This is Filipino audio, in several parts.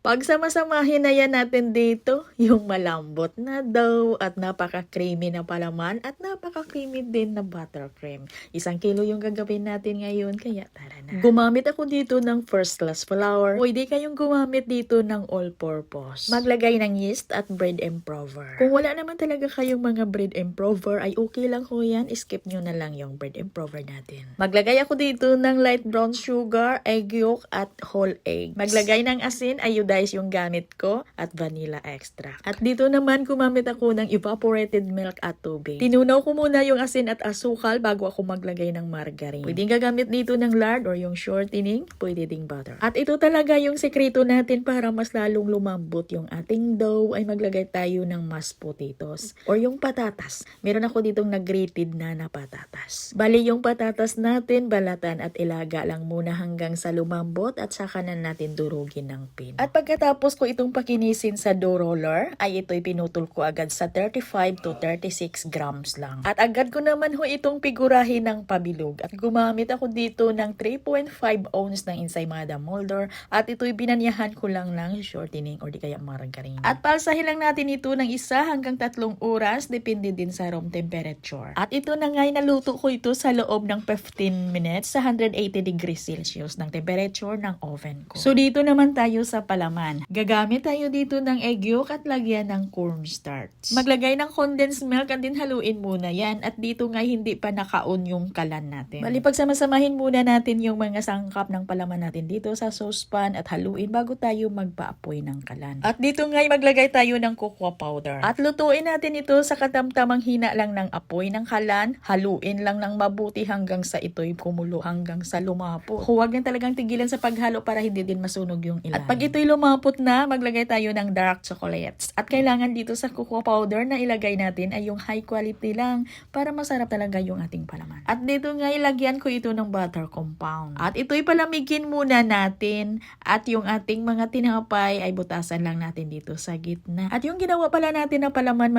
Pagsama-samahin na yan natin dito, yung malambot na dough at napaka-creamy na palaman at napaka-creamy din na buttercream. 1 kilo yung gagawin natin ngayon, kaya tara na. Gumamit ako dito ng first class flour. Pwede kayong gumamit dito ng all-purpose. Maglagay ng yeast at bread improver. Kung wala naman talaga kayong mga bread improver, ay okay lang ho yan. Skip nyo na lang yung bread improver natin. Maglagay ako dito ng light brown sugar, egg yolk at whole egg. Maglagay ng asin, iodize yung gamit ko, at vanilla extract. At dito naman gumamit ako ng evaporated milk at tubig. Tinunaw ko muna yung asin at asukal bago ako maglagay ng margarine. Pwedeng gagamit dito ng lard or yung shortening, pwede ding butter. At ito talaga yung sekreto natin para mas lalong lumambot yung ating dough ay maglagay tayo ng mashed potatoes or yung patatas. Meron ako ditong nag-grated na patatas. Bali yung patatas natin, balatan at ilaga lang muna hanggang sa lumambot at saka na natin durugin ng pin. At pagkatapos ko itong pakinisin sa dough roller, ay ito'y pinutol ko agad sa 35 to 36 grams lang. At agad ko naman ho itong figurahin ng pabilog. At gumamit ako dito ng 3.5 ounce ng ensaymada molder at ito'y binanyahan ko lang ng shortening or di kaya margarine. At palsahin lang natin ito ng 1 hanggang 3 oras, depende din sa room temperature. At ito na nga, naluto ko ito sa loob ng 15 minutes sa 180 degrees Celsius ng temperature ng oven ko. So dito naman tayo sa palaman. Gagamit tayo dito ng egg yolk at lagyan ng cornstarch. Maglagay ng condensed milk at din haluin muna yan. At dito nga hindi pa nakaon yung kalan natin. Bali pagsamasamahin muna natin yung mga sangkap ng palaman natin dito sa saucepan at haluin bago tayo magpaapoy ng kalan. At dito nga maglagay tayo ng cocoa powder. At lutuin natin ito sa katamtamang hina lang ng apoy ng kalan. Haluin lang ng mabuti hanggang sa ito'y kumulo, hanggang sa lumapot. Huwag na talagang tigilan sa paghalo para hindi din masunog yung ilalim. At pag ito'y lumapot na, maglagay tayo ng dark chocolates. At kailangan dito sa cocoa powder na ilagay natin ay yung high quality lang para masarap talaga yung ating palaman. At dito nga ilagyan ko ito ng butter compound. At ito'y palamigin muna natin at yung ating mga tinapay ay butasan lang natin dito sa gitna. At yung ginawa pala natin na palaman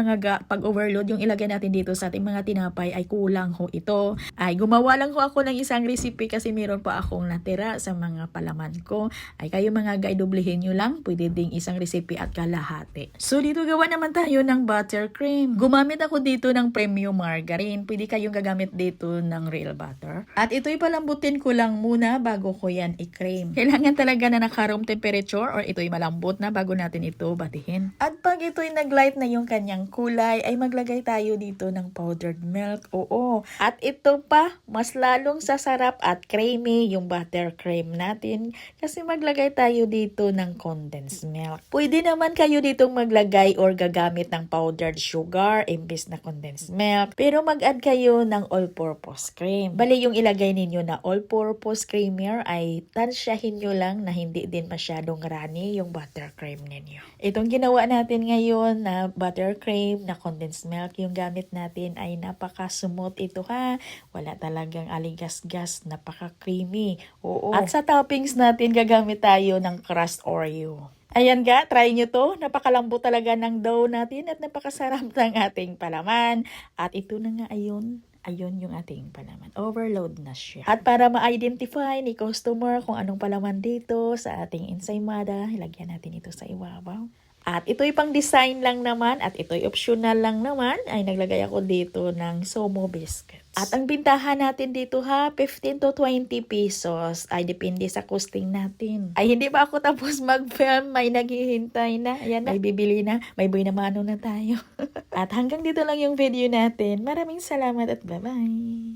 pag overload, yung ilagay natin dito sa ating mga tinapay ay kulang ho ito. Ay gumawa lang ho ako ng isang recipe kasi meron pa akong natira sa mga palaman ko. Ay kayo mga guy, doblehin nyo lang. Pwede ding isang recipe at kalahati. So dito gawa naman tayo ng buttercream. Gumamit ako dito ng premium margarine. Pwede kayong gagamit dito ng real butter. At ito'y palambutin ko lang muna bago ko yan i-cream. Kailangan talaga na naka-room temperature or ito'y malambot na bago natin ito batihin. At pag ito'y nag-light na yung kanyang kulay, ay maglagay tayo dito ng powdered milk. Oo. At ito pa, mas lalong sasarap at creamy yung buttercream natin kasi maglagay tayo dito ng condensed milk. Pwede naman kayo ditong maglagay or gagamit ng powdered sugar imbes na condensed milk. Pero mag-add kayo ng all-purpose cream. Bali yung ilagay ninyo na all-purpose creamer ay tansyahin nyo lang na hindi din masyadong runny yung buttercream ninyo. Itong ginawa natin ngayon na buttercream na condensed milk yung gamit natin ay napaka-smooth ito ha. Wala talagang aligas-gas, napaka-creamy. Oo. At sa toppings natin gagamit tayo ng crushed Oreo. Ayan ga, try nyo to. Napakalambot talaga ng dough natin at napakasarap ng ating palaman. At ito na nga ayun yung ating palaman. Overload na siya. At para ma-identify ni customer kung anong palaman dito sa ating ensaymada, ilagyan natin ito sa ibabaw. At ito'y pang design lang naman at ito'y optional lang naman ay naglagay ako dito ng Somo biscuits. At ang bintahan natin dito ha, 15 to 20 pesos ay depende sa costing natin. Ay hindi pa ako tapos mag-film, may naghihintay na. Ayan na, may bibili na, may buhay na mano na tayo. At hanggang dito lang yung video natin. Maraming salamat at bye-bye.